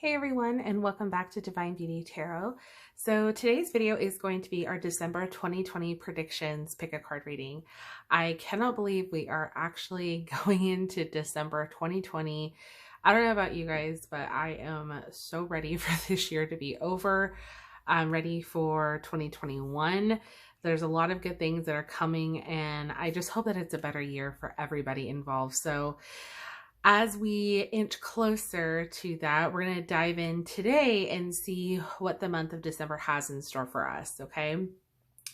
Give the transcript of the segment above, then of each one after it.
Hey everyone, and welcome back to Divine Beauty Tarot. So today's video is going to be our December 2020 predictions pick a card reading. I cannot believe we are actually going into December 2020. I don't know about you guys, but I am so ready for this year to be over. I'm ready for 2021. There's a lot of good things that are coming, and I just hope that it's a better year for everybody involved. So as we inch closer to that, we're going to dive in today and see what the month of December has in store for us, okay?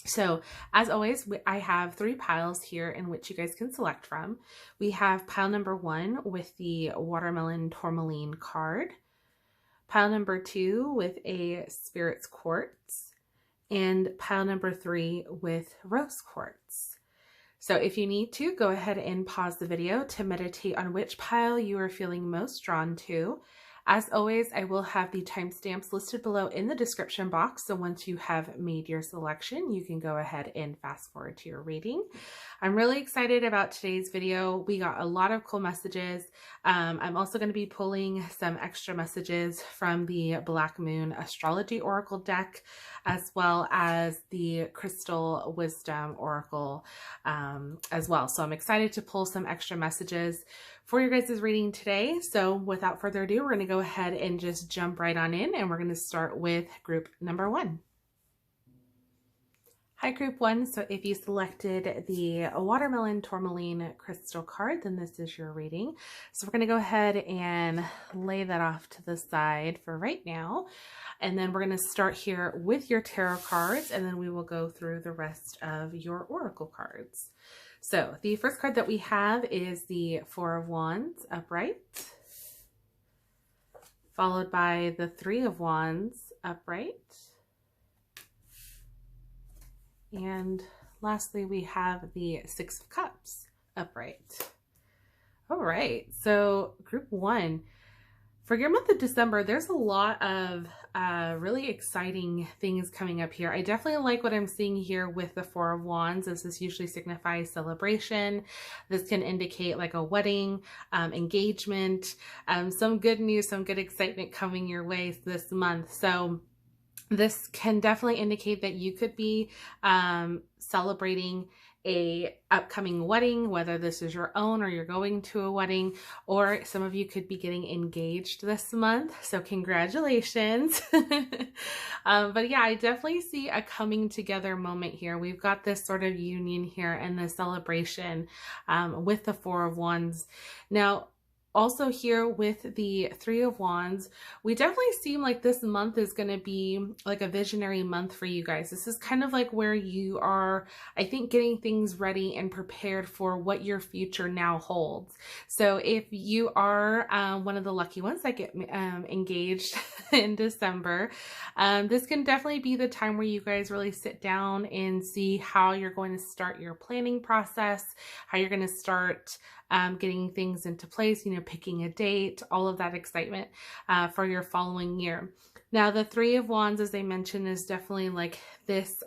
So as always, I have three piles here in which you guys can select from. We have pile number 1 with the watermelon tourmaline card, pile number 2 with a spirits quartz, and pile number 3 with rose quartz. So if you need to, go ahead and pause the video to meditate on which pile you are feeling most drawn to. As always, I will have the timestamps listed below in the description box. So once you have made your selection, you can go ahead and fast forward to your reading. I'm really excited about today's video. We got a lot of cool messages. I'm also going to be pulling some extra messages from the Black Moon Astrology Oracle deck, as well as the Crystal Wisdom Oracle as well. So I'm excited to pull some extra messages for your guys' reading today. So without further ado, we're going to go ahead and just jump right on in, and we're going to start with group number 1. Hi, group 1. So if you selected the watermelon tourmaline crystal card, then this is your reading. So we're going to go ahead and lay that off to the side for right now. And then we're going to start here with your tarot cards, and then we will go through the rest of your oracle cards. So the first card that we have is the Four of Wands upright, followed by the Three of Wands upright, and lastly we have the Six of Cups upright. All right, so group 1, for your month of December, there's a lot of really exciting things coming up here. I definitely like what I'm seeing here with the Four of Wands, as this usually signifies celebration. This can indicate like a wedding, engagement, some good news, some good excitement coming your way this month. So this can definitely indicate that you could be celebrating a upcoming wedding, whether this is your own or you're going to a wedding, or some of you could be getting engaged this month. So congratulations. But yeah, I definitely see a coming together moment here. We've got this sort of union here and the celebration with the Four of Wands. Now, also here with the Three of Wands, we definitely seem like this month is going to be like a visionary month for you guys. This is kind of like where you are, I think, getting things ready and prepared for what your future now holds. So if you are one of the lucky ones that get engaged in December, this can definitely be the time where you guys really sit down and see how you're going to start your planning process, how you're going to start getting things into place, you know, picking a date, all of that excitement for your following year. Now, the Three of Wands, as I mentioned, is definitely like this,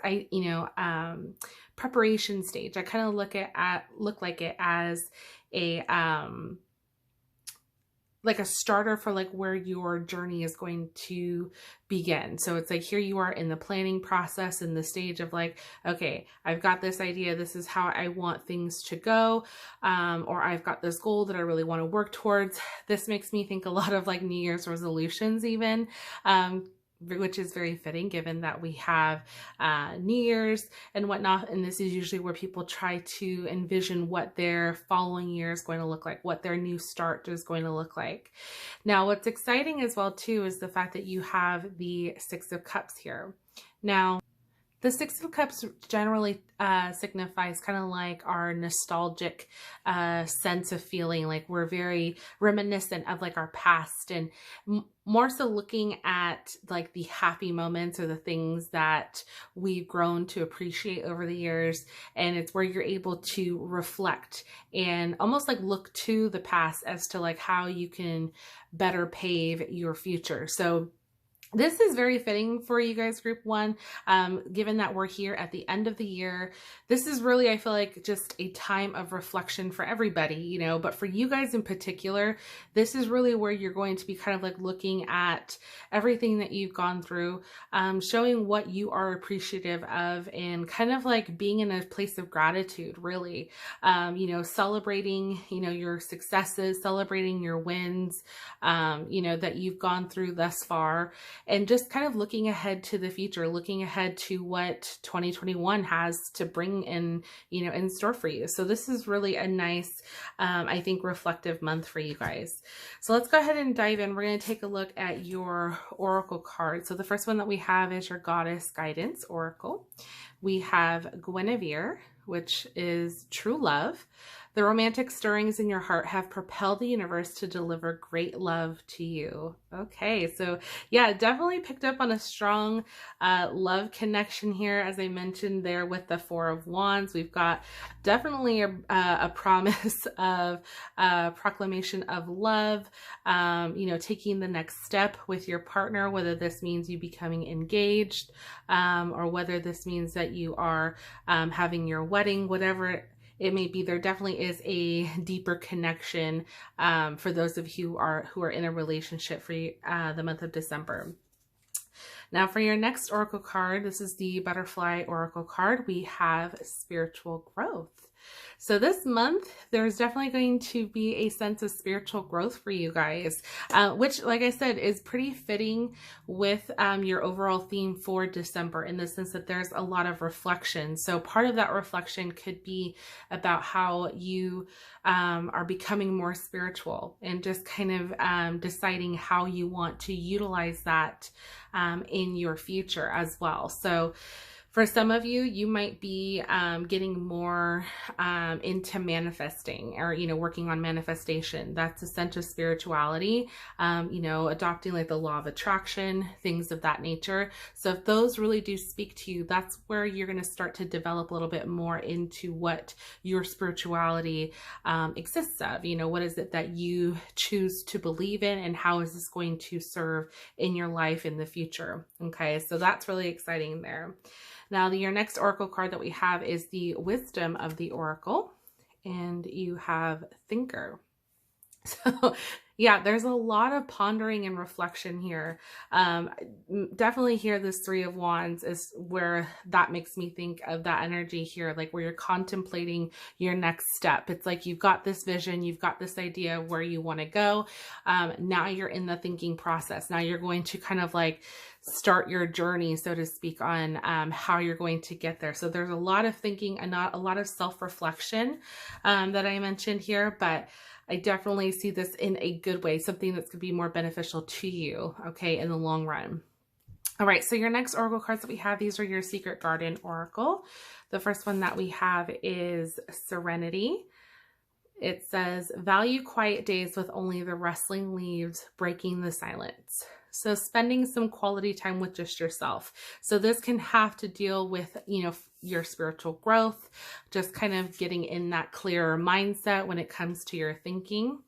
preparation stage. I kind of look like it as a like a starter for like where your journey is going to begin. So it's like here you are in the planning process, in the stage of like, okay, I've got this idea, this is how I want things to go, or I've got this goal that I really want to work towards. This makes me think a lot of like New Year's resolutions even, which is very fitting given that we have New Year's and whatnot. And this is usually where people try to envision what their following year is going to look like, what their new start is going to look like. Now, what's exciting as well too is the fact that you have the Six of Cups here. Now, the Six of Cups generally signifies kind of like our nostalgic sense of feeling, like we're very reminiscent of like our past, and more so looking at like the happy moments or the things that we've grown to appreciate over the years. And it's where you're able to reflect and almost like look to the past as to like how you can better pave your future. So This is very fitting for you guys, group one, given that we're here at the end of the year. This is really, I feel like, just a time of reflection for everybody, you know, but for you guys in particular, this is really where you're going to be kind of like looking at everything that you've gone through, showing what you are appreciative of, and kind of like being in a place of gratitude, really, you know, celebrating, you know, your successes, celebrating your wins, you know, that you've gone through thus far. And just kind of looking ahead to the future, looking ahead to what 2021 has to bring in, you know, in store for you. So this is really a nice, I think, reflective month for you guys. So let's go ahead and dive in. We're going to take a look at your oracle cards. So the first one that we have is your Goddess Guidance Oracle. We have Guinevere, which is true love. The romantic stirrings in your heart have propelled the universe to deliver great love to you. Okay, so yeah, definitely picked up on a strong love connection here. As I mentioned there with the Four of Wands, we've got definitely a promise of proclamation of love, you know, taking the next step with your partner, whether this means you becoming engaged, or whether this means that you are having your wedding, whatever it may be. There definitely is a deeper connection for those of you who are in a relationship for the month of December. Now for your next oracle card, this is the Butterfly Oracle card. We have spiritual growth. So this month, there's definitely going to be a sense of spiritual growth for you guys, which, like I said, is pretty fitting with your overall theme for December, in the sense that there's a lot of reflection. So part of that reflection could be about how you are becoming more spiritual, and just kind of deciding how you want to utilize that in your future as well. So for some of you, you might be getting more into manifesting, or, you know, working on manifestation. That's a sense of spirituality, you know, adopting like the law of attraction, things of that nature. So if those really do speak to you, that's where you're going to start to develop a little bit more into what your spirituality exists of. You know, what is it that you choose to believe in, and how is this going to serve in your life in the future? Okay, so that's really exciting there. Now, your next oracle card that we have is the Wisdom of the Oracle, and you have Thinker. So yeah, there's a lot of pondering and reflection here. Definitely here, this Three of Wands is where that makes me think of that energy here, like where you're contemplating your next step. It's like you've got this vision, you've got this idea of where you want to go. Now you're in the thinking process. Now you're going to kind of like start your journey, so to speak, on how you're going to get there. So there's a lot of thinking and not a lot of self-reflection that I mentioned here, but I definitely see this in a good way, something that's going to be more beneficial to you, okay, in the long run. All right, so your next oracle cards that we have, these are your Secret Garden Oracle. The first one that we have is Serenity. It says, value quiet days with only the rustling leaves breaking the silence. So spending some quality time with just yourself. So this can have to deal with, you know, your spiritual growth, just kind of getting in that clearer mindset when it comes to your thinking.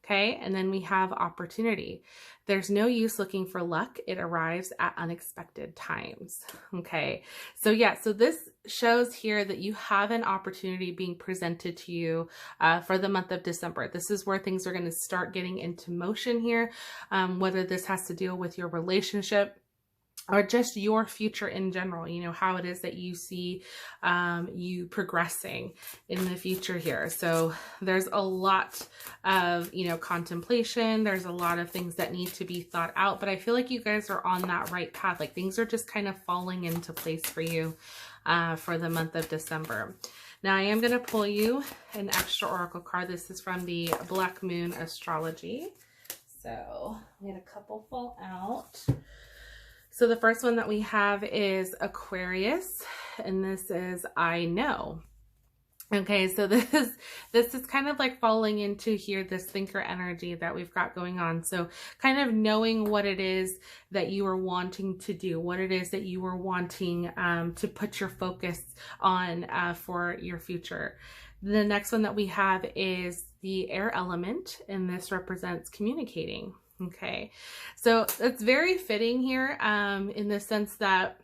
Okay, and then we have opportunity. There's no use looking for luck. It arrives at unexpected times. Okay, so yeah, so this shows here that you have an opportunity being presented to you for the month of December. This is where things are going to start getting into motion here, whether this has to deal with your relationship, or just your future in general, you know, how it is that you see you progressing in the future here. So there's a lot of, you know, contemplation. There's a lot of things that need to be thought out, but I feel like you guys are on that right path. Like things are just kind of falling into place for you for the month of December. Now I am going to pull you an extra oracle card. This is from the Black Moon Astrology. So we had a couple fall out. So the first one that we have is Aquarius, and this is I Know. Okay, so this is kind of like falling into here, this thinker energy that we've got going on. So kind of knowing what it is that you are wanting to do, what it is that you are wanting to put your focus on for your future. The next one that we have is the air element, and this represents communicating. Okay, so it's very fitting here in the sense that,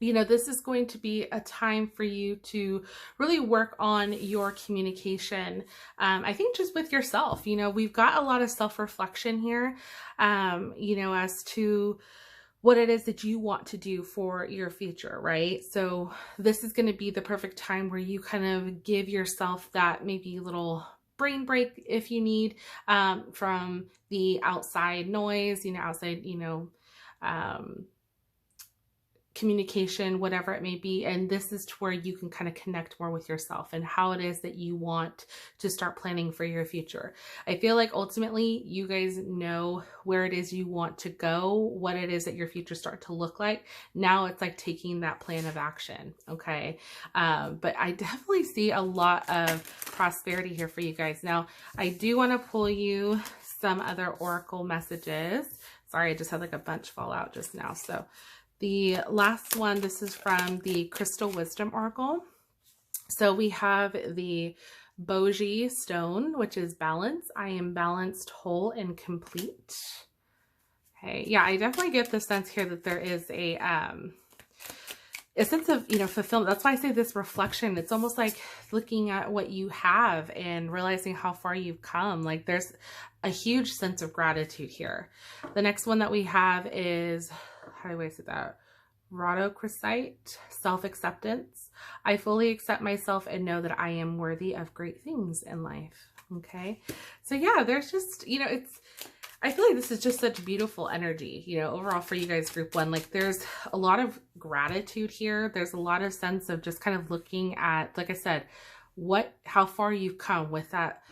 you know, this is going to be a time for you to really work on your communication. I think just with yourself, you know, we've got a lot of self-reflection here, you know, as to what it is that you want to do for your future, right? So this is going to be the perfect time where you kind of give yourself that maybe little brain break if you need, from the outside noise, you know, outside, you know, communication, whatever it may be. And this is to where you can kind of connect more with yourself and how it is that you want to start planning for your future. I feel like ultimately you guys know where it is you want to go, what it is that your future start to look like. Now it's like taking that plan of action. Okay. But I definitely see a lot of prosperity here for you guys. Now I do want to pull you some other oracle messages. Sorry, I just had like a bunch fall out just now. So the last one, this is from the Crystal Wisdom Oracle. So we have the Boji stone, which is balance. I am balanced, whole, and complete. Okay, yeah, I definitely get the sense here that there is a sense of, you know, fulfillment. That's why I say this reflection. It's almost like looking at what you have and realizing how far you've come. Like there's a huge sense of gratitude here. The next one that we have is, how do I say that? Rhodochrosite, self-acceptance. I fully accept myself and know that I am worthy of great things in life. Okay. So yeah, there's just, you know, I feel like this is just such beautiful energy, you know, overall for you guys, group one. Like there's a lot of gratitude here. There's a lot of sense of just kind of looking at, like I said, how far you've come with that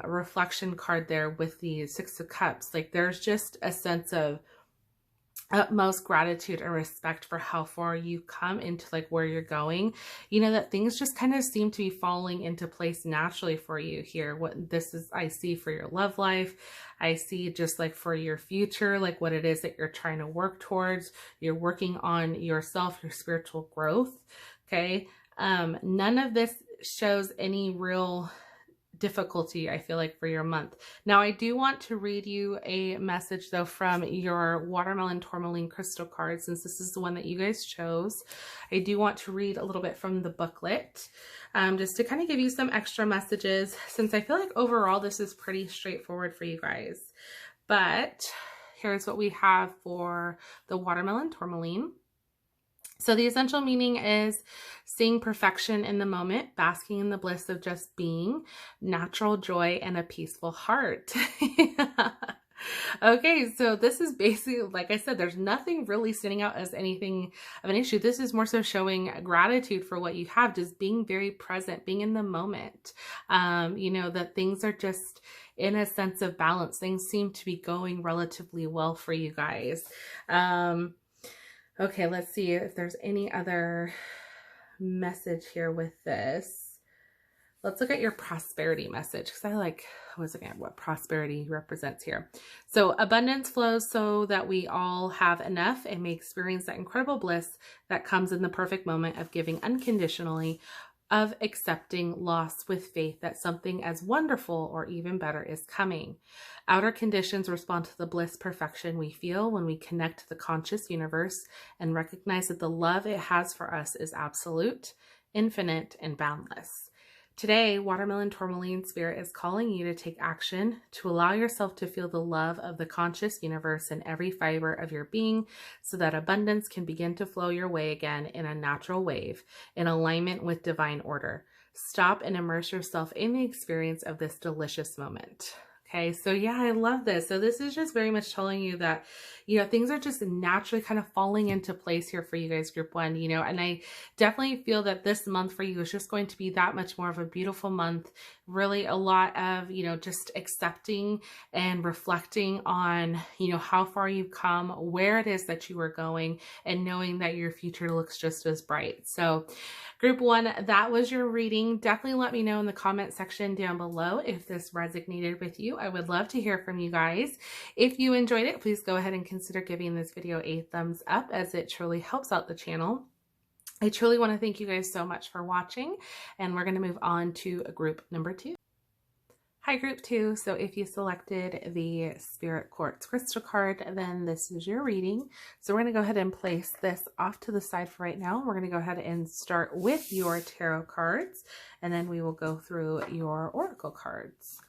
reflection card there with the Six of Cups. Like there's just a sense of utmost gratitude and respect for how far you've come into like where you're going, you know, that things just kind of seem to be falling into place naturally for you here. What this is, I see for your love life, I see just like for your future, like what it is that you're trying to work towards. You're working on yourself, your spiritual growth. Okay. None of this shows any real difficulty, I feel like, for your month. Now, I do want to read you a message though from your watermelon tourmaline crystal card, since this is the one that you guys chose. I do want to read a little bit from the booklet, just to kind of give you some extra messages, since I feel like overall this is pretty straightforward for you guys. But here's what we have for the watermelon tourmaline. So the essential meaning is seeing perfection in the moment, basking in the bliss of just being, natural joy, and a peaceful heart. Okay, so this is basically, like I said, there's nothing really standing out as anything of an issue. This is more so showing gratitude for what you have, just being very present, being in the moment. You know, that things are just in a sense of balance. Things seem to be going relatively well for you guys. Okay, let's see if there's any other message here with this. Let's look at your prosperity message, because I was looking at what prosperity represents here. So abundance flows so that we all have enough and may experience that incredible bliss that comes in the perfect moment of giving unconditionally, of accepting loss with faith that something as wonderful or even better is coming. Outer conditions respond to the bliss perfection we feel when we connect to the conscious universe and recognize that the love it has for us is absolute, infinite, and boundless. Today, Watermelon Tourmaline Spirit is calling you to take action, to allow yourself to feel the love of the conscious universe in every fiber of your being, so that abundance can begin to flow your way again in a natural wave, in alignment with divine order. Stop and immerse yourself in the experience of this delicious moment. Okay, so yeah, I love this. So this is just very much telling you that, you know, things are just naturally kind of falling into place here for you guys, group one, you know, and I definitely feel that this month for you is just going to be that much more of a beautiful month. Really a lot of, you know, just accepting and reflecting on, you know, how far you've come, where it is that you are going, and knowing that your future looks just as bright. So group one, that was your reading. Definitely let me know in the comment section down below if this resonated with you. I would love to hear from you guys. If you enjoyed it, please go ahead and consider giving this video a thumbs up, as it truly helps out the channel. I truly want to thank you guys so much for watching, and we're going to move on to group number two. Hi group 2, so if you selected the Spirit Quartz crystal card, then this is your reading. So we're going to go ahead and place this off to the side for right now. We're going to go ahead and start with your tarot cards, and then we will go through your oracle cards.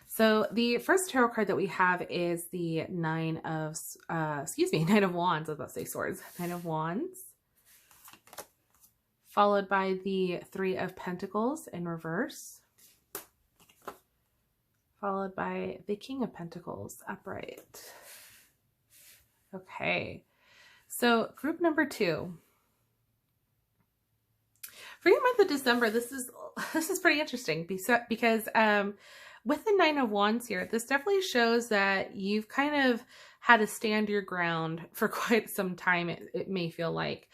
So the first tarot card that we have is the Nine of Wands. I was about to say swords. Nine of Wands, followed by the Three of Pentacles in reverse, followed by the King of Pentacles upright. Okay, so group number 2. For your month of December, this is pretty interesting because with the Nine of Wands here, this definitely shows that you've kind of had to stand your ground for quite some time, it may feel like.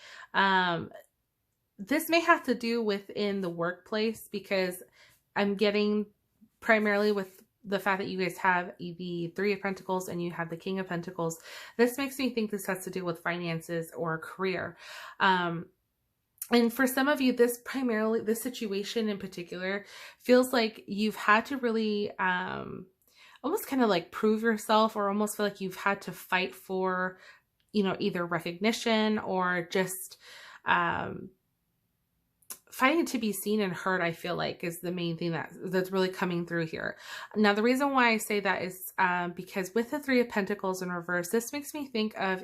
This may have to do within the workplace, because I'm getting primarily with the fact that you guys have the Three of Pentacles and you have the King of Pentacles. This makes me think this has to do with finances or career. And for some of you, this situation in particular feels like you've had to really almost kind of like prove yourself, or almost feel like you've had to fight for, either recognition or just fighting to be seen and heard, I feel like, is the main thing that's really coming through here. Now, the reason why I say that is because with the Three of Pentacles in reverse, this makes me think of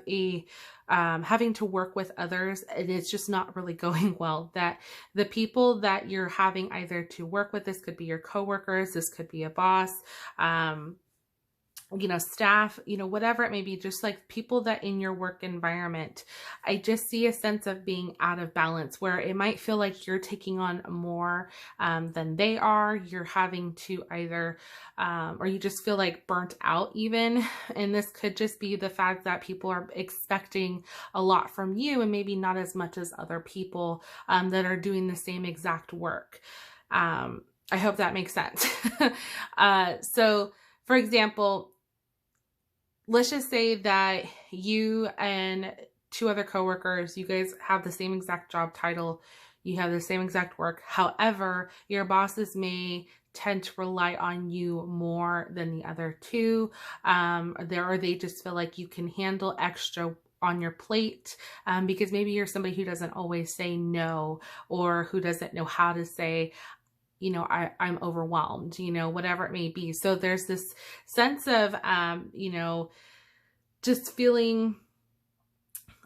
having to work with others, and it's just not really going well. That the people that you're having either to work with, this could be your coworkers, this could be a boss, staff, whatever it may be, just like people that in your work environment, I just see a sense of being out of balance, where it might feel like you're taking on more than they are. You're having to either, or you just feel like burnt out even. And this could just be the fact that people are expecting a lot from you, and maybe not as much as other people that are doing the same exact work. I hope that makes sense. So for example, let's just say that you and 2 other coworkers, you guys have the same exact job title, you have the same exact work. However, your bosses may tend to rely on you more than the other 2, or they just feel like you can handle extra on your plate, because maybe you're somebody who doesn't always say no, or who doesn't know how to say, I'm overwhelmed, whatever it may be. So there's this sense of, just feeling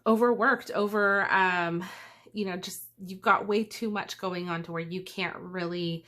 overworked, just you've got way too much going on to where you can't really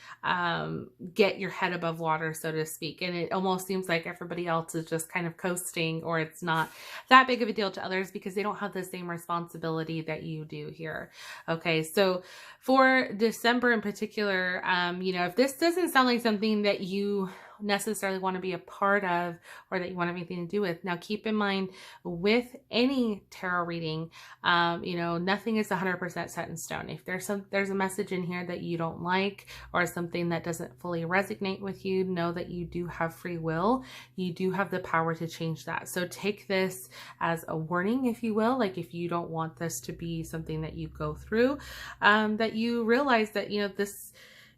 get your head above water, so to speak. And it almost seems like everybody else is just kind of coasting, or it's not that big of a deal to others because they don't have the same responsibility that you do here. Okay, so for December in particular, if this doesn't sound like something that you necessarily want to be a part of, or that you want to have anything to do with. Now, keep in mind, with any tarot reading, nothing is 100% set in stone. If there's a message in here that you don't like, or something that doesn't fully resonate with you, know that you do have free will. You do have the power to change that. So take this as a warning, if you will. Like, if you don't want this to be something that you go through, that you realize that,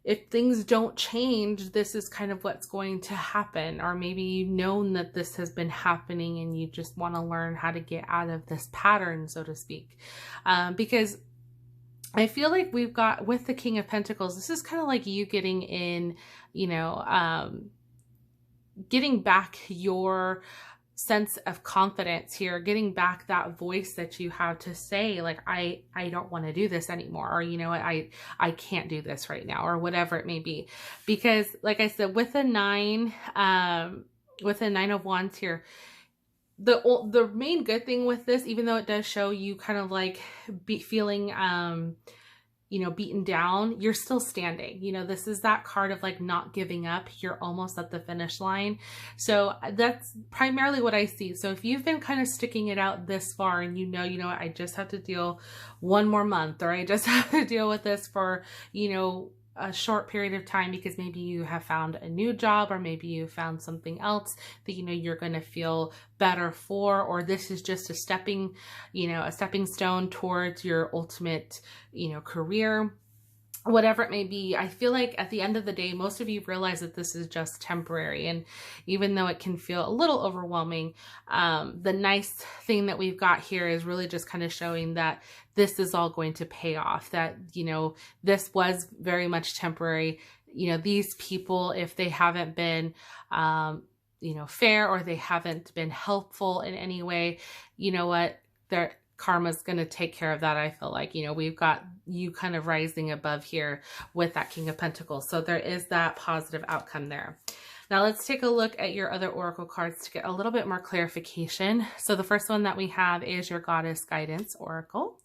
if things don't change, this is kind of what's going to happen. Or maybe you've known that this has been happening and you just want to learn how to get out of this pattern, so to speak. Because I feel like we've got, with the King of Pentacles, this is kind of like you getting in, getting back your sense of confidence here, getting back that voice that you have to say, like, I don't want to do this anymore, or I can't do this right now, or whatever it may be. Because like I said, with the Nine of Wands here, the main good thing with this, even though it does show you kind of like feeling beaten down, you're still standing. This is that card of like not giving up. You're almost at the finish line. So that's primarily what I see. So if you've been kind of sticking it out this far, and I just have to deal one more month, or I just have to deal with this for, a short period of time, because maybe you have found a new job, or maybe you found something else that you're going to feel better for, or this is just a stepping stone towards your ultimate career. whatever it may be. I feel like at the end of the day, most of you realize that this is just temporary. And even though it can feel a little overwhelming, the nice thing that we've got here is really just kind of showing that this is all going to pay off, that, you know, this was very much temporary. You know, these people, if they haven't been, you know, fair, or they haven't been helpful in any way, you know what, their karma's going to take care of that. I feel like, you know, we've got you kind of rising above here with that King of Pentacles. So there is that positive outcome there. Now let's take a look at your other oracle cards to get a little bit more clarification. So the first one that we have is your Goddess Guidance Oracle.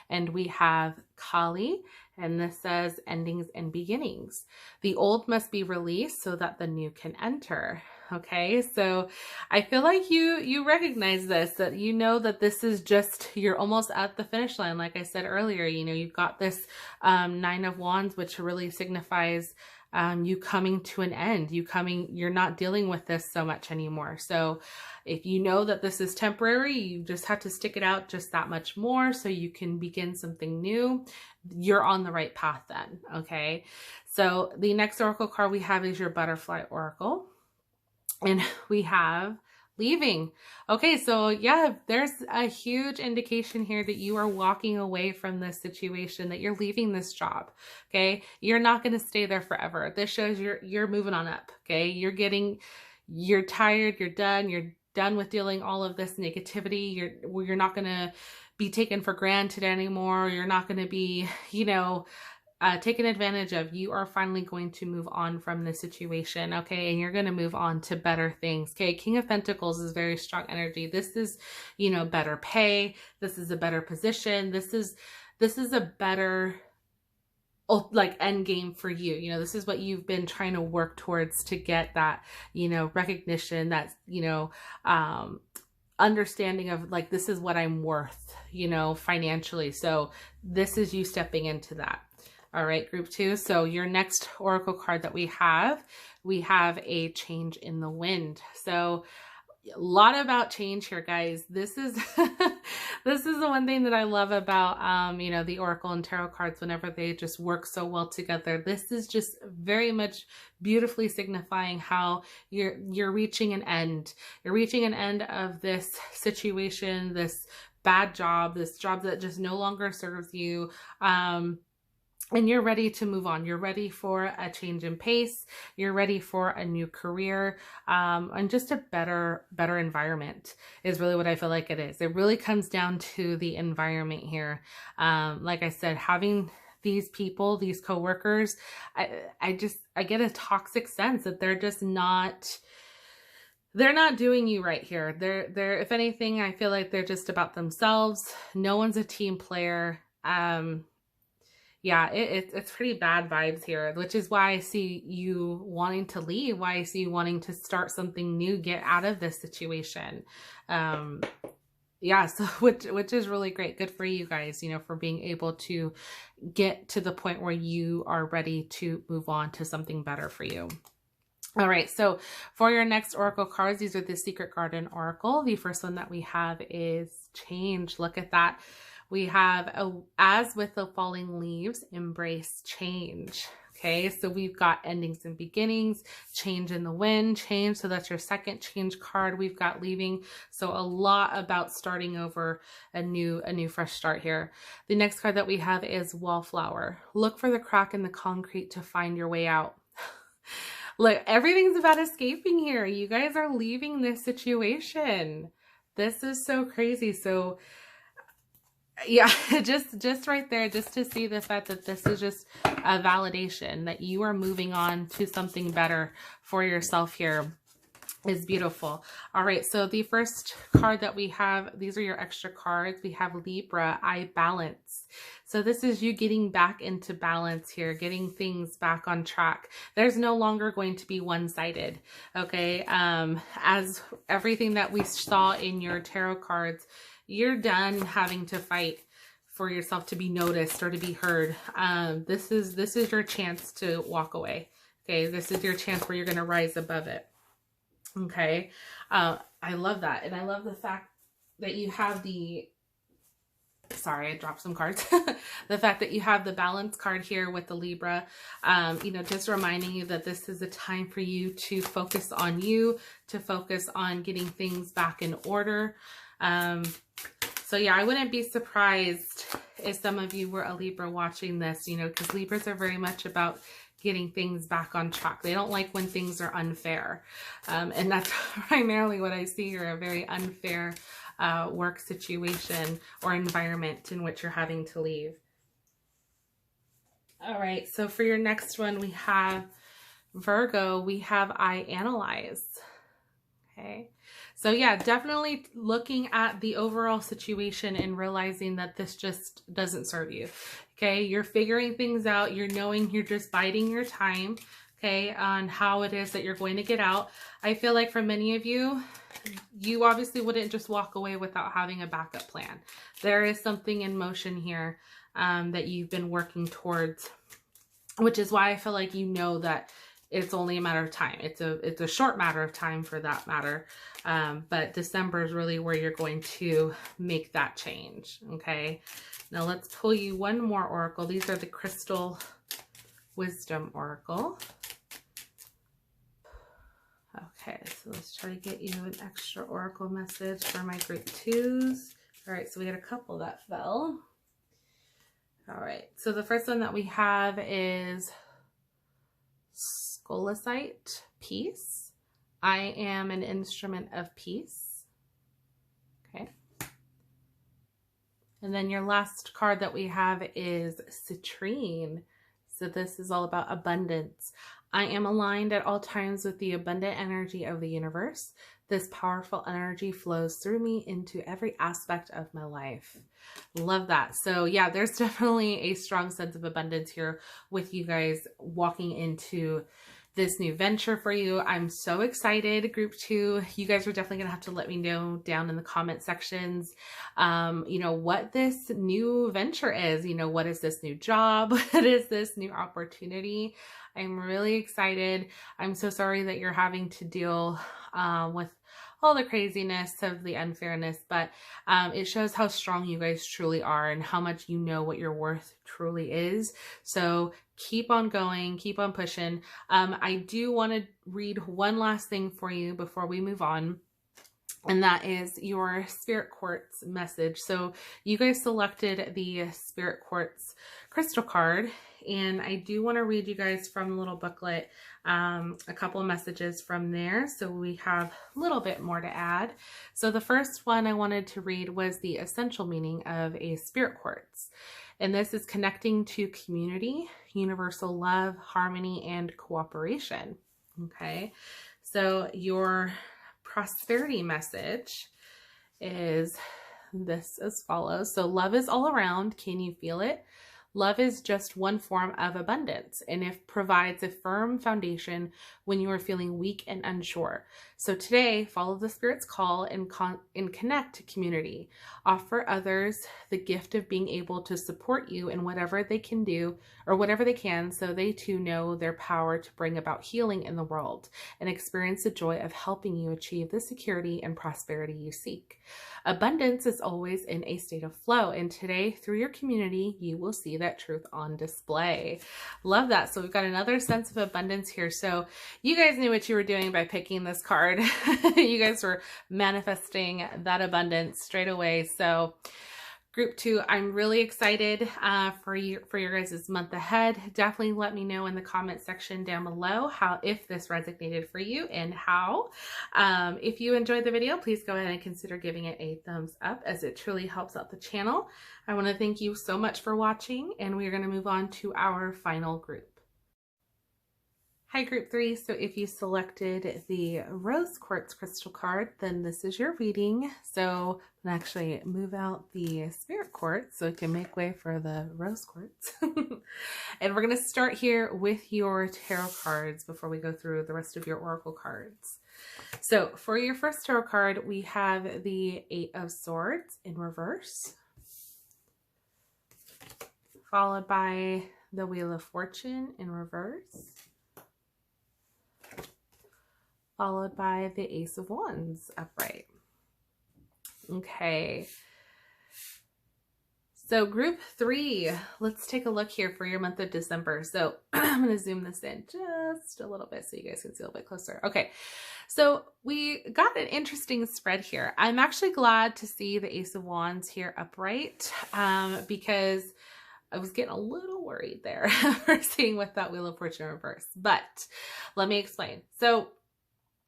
And we have Kali, and this says endings and beginnings. The old must be released so that the new can enter. Okay, so I feel like you recognize this, that you know that this is just, you're almost at the finish line. Like I said earlier, you know, you've got this Nine of Wands, which really signifies you coming to an end, you're not dealing with this so much anymore. So if you know that this is temporary, you just have to stick it out just that much more so you can begin something new. You're on the right path then. Okay, so the next oracle card we have is your Butterfly Oracle. And we have leaving. Okay, so yeah, there's a huge indication here that you are walking away from this situation, that you're leaving this job. Okay, you're not going to stay there forever. This shows you're moving on up. Okay, you're tired, you're done with dealing all of this negativity. You're not going to be taken for granted anymore. You're not going to be, you know, taken advantage of. You are finally going to move on from this situation, okay? And you're going to move on to better things, okay? King of Pentacles is very strong energy. This is, you know, better pay. This is a better position. This is a better, like, end game for you. You know, this is what you've been trying to work towards to get that, you know, recognition, that, you know, understanding of, like, this is what I'm worth, you know, financially. So this is you stepping into that. All right, group 2. So your next oracle card that we have a change in the wind. So a lot about change here, guys. This is this is the one thing that I love about you know, the oracle and tarot cards, whenever they just work so well together. This is just very much beautifully signifying how you're reaching an end. You're reaching an end of this situation, this bad job, this job that just no longer serves you. And you're ready to move on. You're ready for a change in pace. You're ready for a new career, and just a better environment is really what I feel like it is. It really comes down to the environment here. Like I said, having these people, these coworkers, I get a toxic sense that they're just not, they're not doing you right here. They're, if anything, I feel like they're just about themselves. No one's a team player. Yeah, it's pretty bad vibes here, which is why I see you wanting to leave, why I see you wanting to start something new, get out of this situation. Yeah, so which is really great. Good for you guys, you know, for being able to get to the point where you are ready to move on to something better for you. All right, so for your next oracle cards, these are the Secret Garden Oracle. The first one that we have is change. Look at that. We have, as with the falling leaves, embrace change. Okay, so we've got endings and beginnings, change in the wind, change. So that's your second change card. We've got leaving. So a lot about starting over, a new fresh start here. The next card that we have is Wallflower. Look for the crack in the concrete to find your way out. Look, everything's about escaping here. You guys are leaving this situation. This is so crazy. So yeah, just right there, just to see the fact that this is just a validation that you are moving on to something better for yourself here is beautiful. All right, so the first card that we have, these are your extra cards. We have Libra, I balance. So this is you getting back into balance here, getting things back on track. There's no longer going to be one-sided, okay? As everything that we saw in your tarot cards, you're done having to fight for yourself to be noticed or to be heard. This is your chance to walk away. Okay, this is your chance where you're going to rise above it. Okay, I love that, and I love the fact that you have the Sorry, I dropped some cards. The fact that you have the balance card here with the Libra, you know, just reminding you that this is a time for you to focus on you, to focus on getting things back in order. So yeah, I wouldn't be surprised if some of you were a Libra watching this, you know, because Libras are very much about getting things back on track. They don't like when things are unfair. And that's primarily what I see here, a very unfair work situation or environment in which you're having to leave. All right, so for your next one, we have Virgo, we have I analyze. Okay, so yeah, definitely looking at the overall situation and realizing that this just doesn't serve you. Okay, you're figuring things out, you're knowing you're just biding your time, okay, on how it is that you're going to get out. I feel like for many of you, you obviously wouldn't just walk away without having a backup plan. There is something in motion here that you've been working towards, which is why I feel like you know that it's only a matter of time. It's a short matter of time for that matter. But December is really where you're going to make that change. Okay. Now let's pull you one more oracle. These are the Crystal Wisdom Oracle. Okay, so let's try to get you an extra oracle message for my group 2s. All right, so we got a couple that fell. All right, so the first one that we have is Scholicite, peace. I am an instrument of peace. Okay. And then your last card that we have is Citrine. So this is all about abundance. I am aligned at all times with the abundant energy of the universe. This powerful energy flows through me into every aspect of my life. Love that. So yeah, there's definitely a strong sense of abundance here with you guys walking into this new venture for you. I'm so excited, group 2. You guys are definitely gonna have to let me know down in the comment sections, you know, what this new venture is. You know, what is this new job? What is this new opportunity? I'm really excited. I'm so sorry that you're having to deal with all the craziness of the unfairness, but it shows how strong you guys truly are and how much you know what your worth truly is. So keep on going, keep on pushing. I do want to read one last thing for you before we move on. And that is your Spirit Quartz message. So you guys selected the Spirit Quartz crystal card, and I do want to read you guys from the little booklet a couple of messages from there. So we have a little bit more to add. So the first one I wanted to read was the essential meaning of a Spirit Quartz. And this is connecting to community, universal love, harmony, and cooperation. Okay, so your prosperity message is this as follows. So love is all around. Can you feel it? Love is just one form of abundance, and it provides a firm foundation when you are feeling weak and unsure. So today, follow the Spirit's call and connect to community. Offer others the gift of being able to support you in whatever they can do or whatever they can, so they too know their power to bring about healing in the world and experience the joy of helping you achieve the security and prosperity you seek. Abundance is always in a state of flow, and today, through your community, you will see that truth on display. Love that. So we've got another sense of abundance here. So you guys knew what you were doing by picking this card. You guys were manifesting that abundance straight away. So group 2, I'm really excited for your guys' month ahead. Definitely let me know in the comment section down below if this resonated for you and how. If you enjoyed the video, please go ahead and consider giving it a thumbs up, as it truly helps out the channel. I want to thank you so much for watching, and we're going to move on to our final group. Hi, group 3. So if you selected the Rose Quartz crystal card, then this is your reading. So I'm going to actually move out the Spirit Quartz so it can make way for the Rose Quartz. And we're going to start here with your tarot cards before we go through the rest of your oracle cards. So for your first tarot card, we have the 8 of Swords in reverse, followed by the Wheel of Fortune in reverse, followed by the Ace of Wands upright. Okay. So group 3, let's take a look here for your month of December. So I'm going to zoom this in just a little bit so you guys can see a little bit closer. Okay, so we got an interesting spread here. I'm actually glad to see the Ace of Wands here upright because I was getting a little worried there for seeing with that Wheel of Fortune reverse, but let me explain. So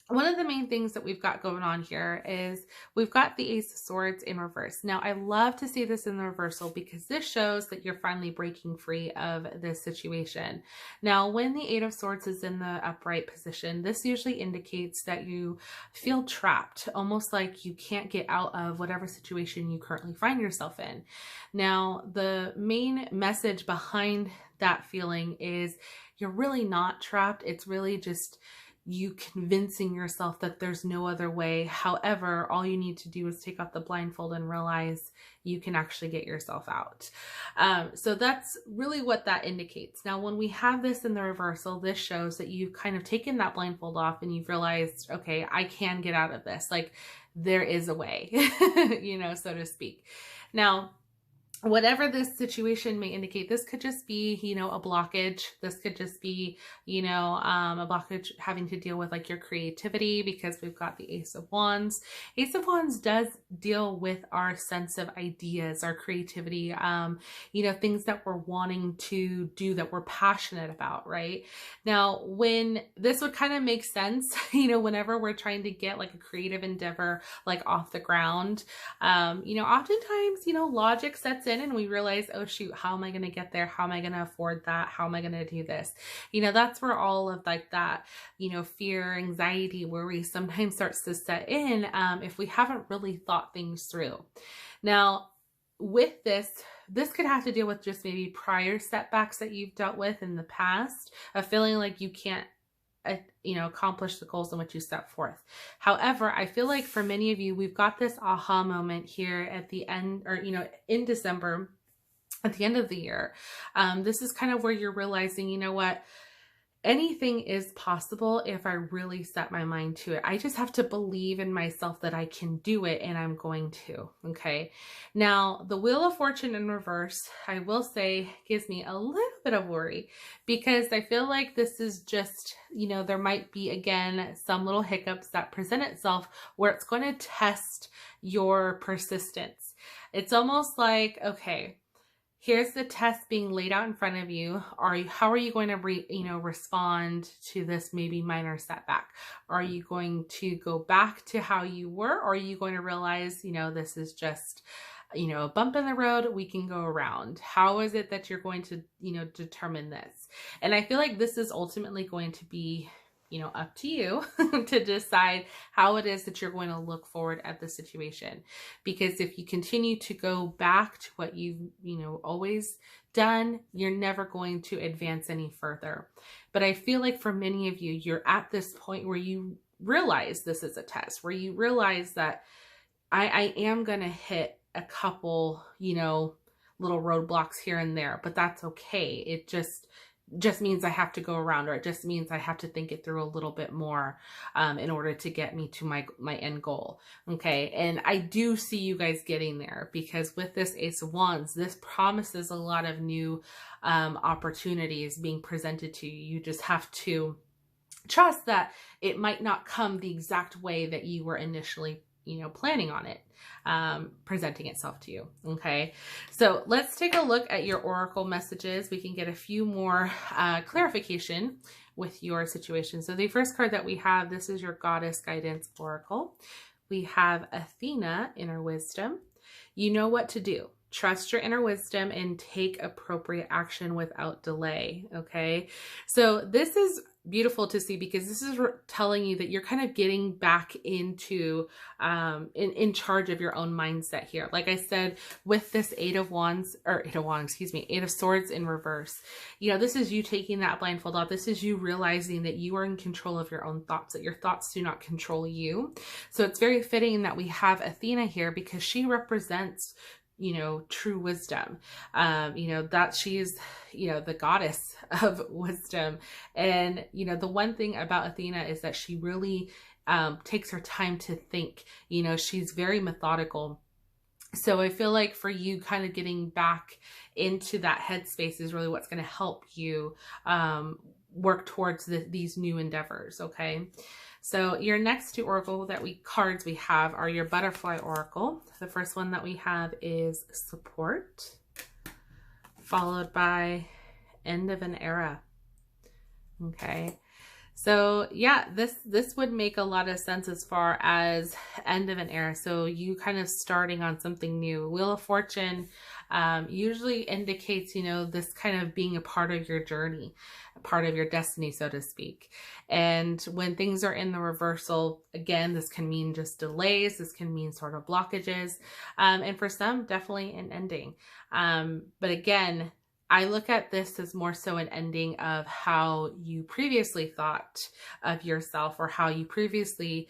one of the main things that we've got going on here is we've got the Ace of Swords in reverse. Now, I love to see this in the reversal because this shows that you're finally breaking free of this situation. Now, when the Eight of Swords is in the upright position, this usually indicates that you feel trapped, almost like you can't get out of whatever situation you currently find yourself in. Now, the main message behind that feeling is you're really not trapped. It's really just you convincing yourself that there's no other way. However, all you need to do is take off the blindfold and realize you can actually get yourself out. So that's really what that indicates. Now, when we have this in the reversal, this shows that you've kind of taken that blindfold off and you've realized, okay, I can get out of this. Like there is a way, you know, so to speak. Now, whatever this situation may indicate, this could just be, you know, a blockage. This could just be, you know, a blockage having to deal with like your creativity because we've got the Ace of Wands. Ace of Wands does deal with our sense of ideas, our creativity, you know, things that we're wanting to do that we're passionate about, right? Now, when this would kind of make sense, you know, whenever we're trying to get like a creative endeavor, like off the ground, you know, oftentimes, you know, logic sets in and we realize, oh shoot, how am I going to get there? How am I going to afford that? How am I going to do this? You know, that's where all of like that, you know, fear, anxiety, worry sometimes starts to set in if we haven't really thought things through. Now, with this could have to deal with just maybe prior setbacks that you've dealt with in the past, of feeling like you can't you know, accomplish the goals in which you set forth. However, I feel like for many of you, we've got this aha moment here at the end, or, you know, in December, at the end of the year. This is kind of where you're realizing, you know what, anything is possible if I really set my mind to it. I just have to believe in myself that I can do it, and I'm going to, okay? Now, the Wheel of Fortune in reverse, I will say, gives me a little bit of worry because I feel like this is just, you know, there might be, again, some little hiccups that present itself where it's going to test your persistence. It's almost like, okay, here's the test being laid out in front of you. How are you going to respond to this maybe minor setback? Are you going to go back to how you were? Or are you going to realize, you know, this is just, you know, a bump in the road, we can go around? How is it that you're going to, you know, determine this? And I feel like this is ultimately going to be, you know, up to you to decide how it is that you're going to look forward at the situation. Because if you continue to go back to what you've, you know, always done, you're never going to advance any further. But I feel like for many of you, you're at this point where you realize this is a test, where you realize that I am going to hit a couple, you know, little roadblocks here and there, but that's okay. It just means I have to go around, or it just means I have to think it through a little bit more in order to get me to my end goal. Okay. And I do see you guys getting there, because with this Ace of Wands, this promises a lot of new opportunities being presented to you. You just have to trust that it might not come the exact way that you were initially, you know, planning on it presenting itself to you. Okay, so let's take a look at your oracle messages. We can get a few more clarification with your situation. So the first card that we have, this is your Goddess Guidance Oracle. We have Athena, Inner Wisdom. You know what to do. Trust your inner wisdom and take appropriate action without delay. Okay, so this is beautiful to see, because this is telling you that you're kind of getting back into in charge of your own mindset here. Like I said, with this Eight of Swords in reverse, you know, this is you taking that blindfold off. This is you realizing that you are in control of your own thoughts, that your thoughts do not control you. So it's very fitting that we have Athena here, because she represents, you know, true wisdom. You know, that she is, you know, the goddess of wisdom. And, you know, the one thing about Athena is that she really takes her time to think. You know, she's very methodical. So I feel like for you, kind of getting back into that headspace is really what's going to help you work towards these new endeavors. Okay. So your next two oracle cards we have are your butterfly oracle. The first one that we have is support, followed by end of an era. Okay. So yeah, this would make a lot of sense as far as end of an era. So you kind of starting on something new. Wheel of Fortune usually indicates, you know, this kind of being a part of your journey, a part of your destiny, so to speak. And when things are in the reversal, again, this can mean just delays. This can mean sort of blockages. And for some, definitely an ending. But again, I look at this as more so an ending of how you previously thought of yourself, or how you previously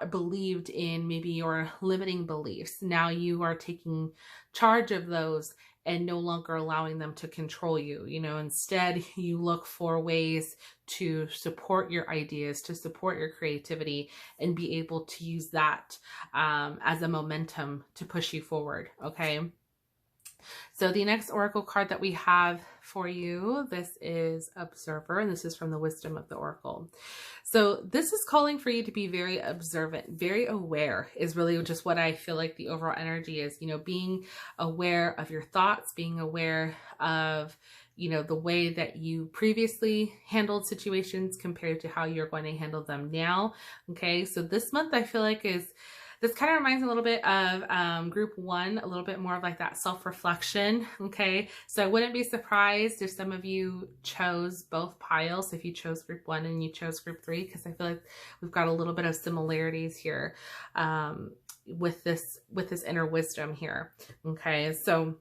believed in maybe your limiting beliefs. Now you are taking charge of those and no longer allowing them to control you. You know, instead you look for ways to support your ideas, to support your creativity, and be able to use that as a momentum to push you forward. Okay. So the next oracle card that we have for you, this is Observer, and this is from the Wisdom of the Oracle. So this is calling for you to be very observant, very aware is really just what I feel like the overall energy is, you know, being aware of your thoughts, being aware of, you know, the way that you previously handled situations compared to how you're going to handle them now. Okay. So this month I feel like this kind of reminds me a little bit of group one, a little bit more of like that self-reflection. Okay. So I wouldn't be surprised if some of you chose both piles, if you chose group one and you chose group three, because I feel like we've got a little bit of similarities here with this inner wisdom here. Okay. So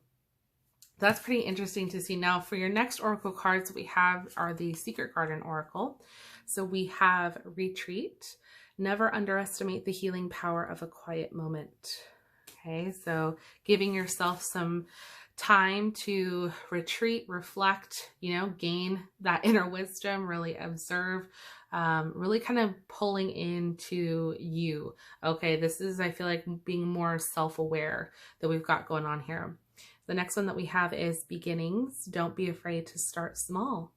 that's pretty interesting to see. Now for your next oracle cards we have are the Secret Garden Oracle. So we have Retreat. Never underestimate the healing power of a quiet moment. Okay, so giving yourself some time to retreat, reflect, you know, gain that inner wisdom, really observe, really kind of pulling into you. Okay, this is, I feel like, being more self-aware that we've got going on here. The next one that we have is Beginnings. Don't be afraid to start small.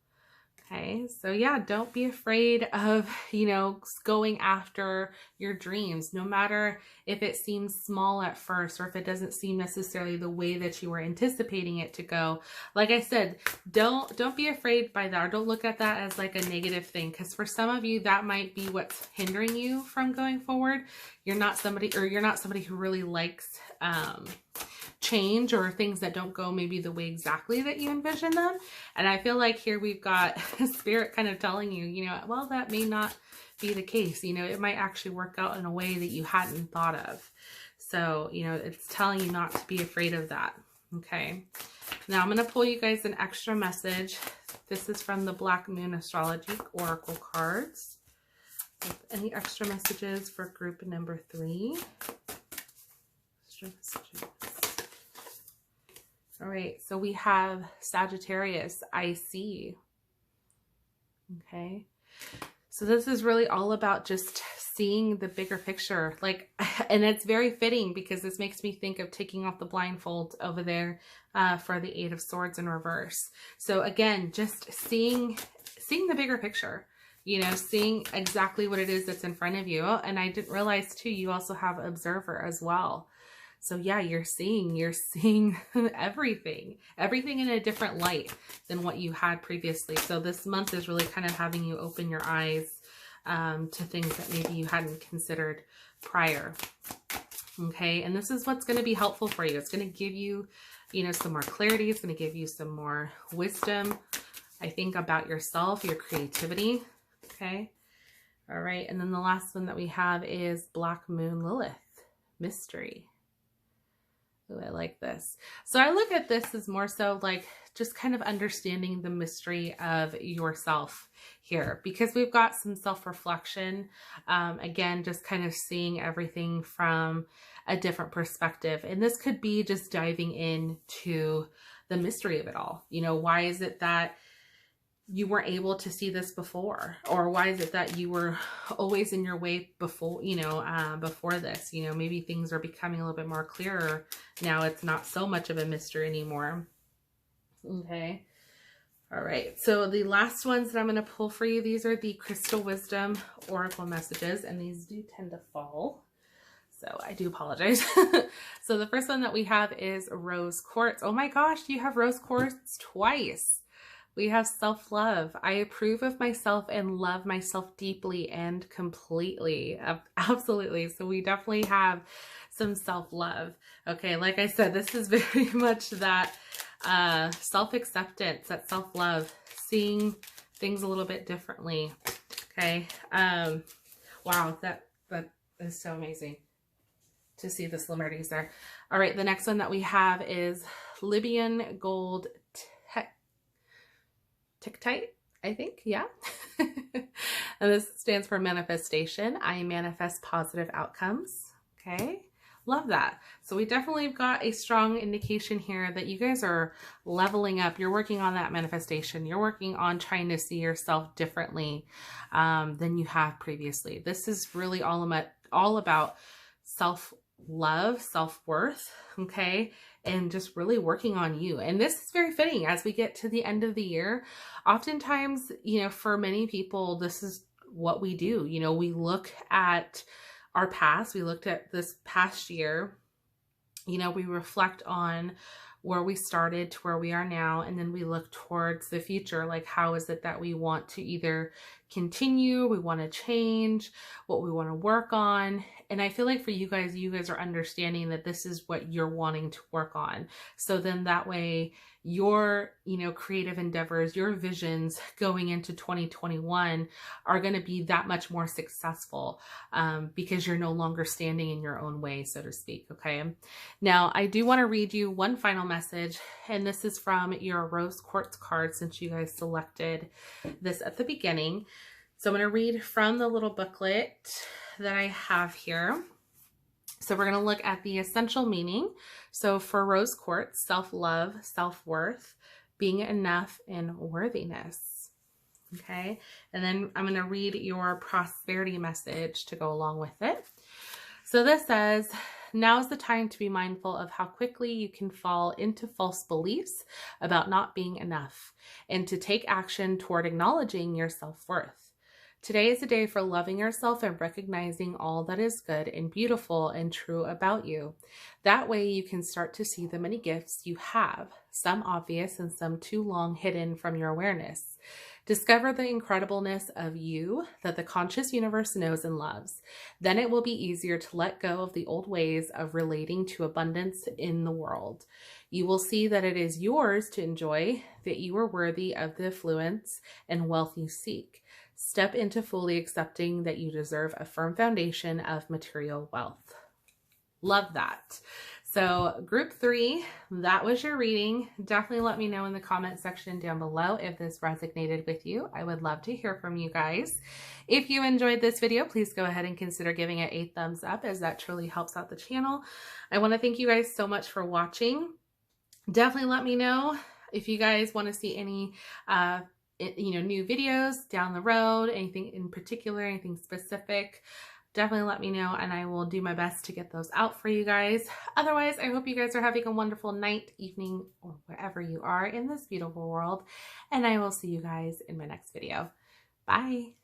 Okay, so yeah, don't be afraid of, you know, going after your dreams, no matter if it seems small at first or if it doesn't seem necessarily the way that you were anticipating it to go. Like I said, don't be afraid by that, or don't look at that as like a negative thing, because for some of you that might be what's hindering you from going forward. You're not somebody who really likes change, or things that don't go maybe the way exactly that you envision them. And I feel like here we've got Spirit kind of telling you, you know, well, that may not be the case. You know, it might actually work out in a way that you hadn't thought of. So, you know, it's telling you not to be afraid of that. Okay. Now I'm going to pull you guys an extra message. This is from the Black Moon Astrology Oracle cards. Any extra messages for group number 3? Extra messages. All right, so we have Sagittarius, I see. Okay, so this is really all about just seeing the bigger picture. Like, and it's very fitting because this makes me think of taking off the blindfold over there for the 8 of Swords in reverse. So again, just seeing the bigger picture, you know, seeing exactly what it is that's in front of you. And I didn't realize too, you also have Observer as well. So yeah, you're seeing everything in a different light than what you had previously. So this month is really kind of having you open your eyes to things that maybe you hadn't considered prior. Okay, and this is what's going to be helpful for you. It's going to give you, you know, some more clarity. It's going to give you some more wisdom, I think, about yourself, your creativity. Okay, all right, and then the last one that we have is Black Moon Lilith, Mystery. Ooh, I like this. So I look at this as more so like just kind of understanding the mystery of yourself here, because we've got some self-reflection. Again, just kind of seeing everything from a different perspective. And this could be just diving into the mystery of it all. You know, why is it that you weren't able to see this before? Or why is it that you were always in your way before, before this? Maybe things are becoming a little bit more clearer now. It's not so much of a mystery anymore. Okay. All right. So the last ones that I'm going to pull for you, these are the Crystal Wisdom Oracle messages, and these do tend to fall. So I do apologize. So the first one that we have is Rose Quartz. Oh my gosh, you have Rose Quartz twice. We have self-love. I approve of myself and love myself deeply and completely. Absolutely. So we definitely have some self-love. Okay, like I said, this is very much that self-acceptance, that self-love, seeing things a little bit differently. Okay. Wow, that is so amazing to see the similarities there. All right, the next one that we have is Libyan Gold Tiktite, I think. Yeah. And this stands for manifestation. I manifest positive outcomes. Okay. Love that. So we definitely have got a strong indication here that you guys are leveling up. You're working on that manifestation. You're working on trying to see yourself differently than you have previously. This is really all about self-love, self-worth, okay? And just really working on you. And this is very fitting as we get to the end of the year. Oftentimes, for many people, this is what we do. We look at our past, we looked at this past year, we reflect on where we started to where we are now, and then we look towards the future. Like, how is it that we want to either continue, we want to change, what we want to work on. And I feel like for you guys are understanding that this is what you're wanting to work on. So then that way your, creative endeavors, your visions going into 2021 are going to be that much more successful because you're no longer standing in your own way, so to speak. Okay. Now I do want to read you one final message, and this is from your Rose Quartz card, since you guys selected this at the beginning. So I'm going to read from the little booklet that I have here. So we're going to look at the essential meaning. So for Rose Quartz, self-love, self-worth, being enough, and worthiness. Okay. And then I'm going to read your prosperity message to go along with it. So this says, now's the time to be mindful of how quickly you can fall into false beliefs about not being enough, and to take action toward acknowledging your self-worth. Today is a day for loving yourself and recognizing all that is good and beautiful and true about you. That way you can start to see the many gifts you have, some obvious and some too long hidden from your awareness. Discover the incredibleness of you that the conscious universe knows and loves. Then it will be easier to let go of the old ways of relating to abundance in the world. You will see that it is yours to enjoy, that you are worthy of the affluence and wealth you seek. Step into fully accepting that you deserve a firm foundation of material wealth. Love that. So group 3, that was your reading. Definitely let me know in the comment section down below if this resonated with you. I would love to hear from you guys. If you enjoyed this video, please go ahead and consider giving it a thumbs up, as that truly helps out the channel. I want to thank you guys so much for watching. Definitely let me know if you guys want to see any new videos down the road, anything in particular, anything specific. Definitely let me know, and I will do my best to get those out for you guys. Otherwise, I hope you guys are having a wonderful night, evening, or wherever you are in this beautiful world, and I will see you guys in my next video. Bye.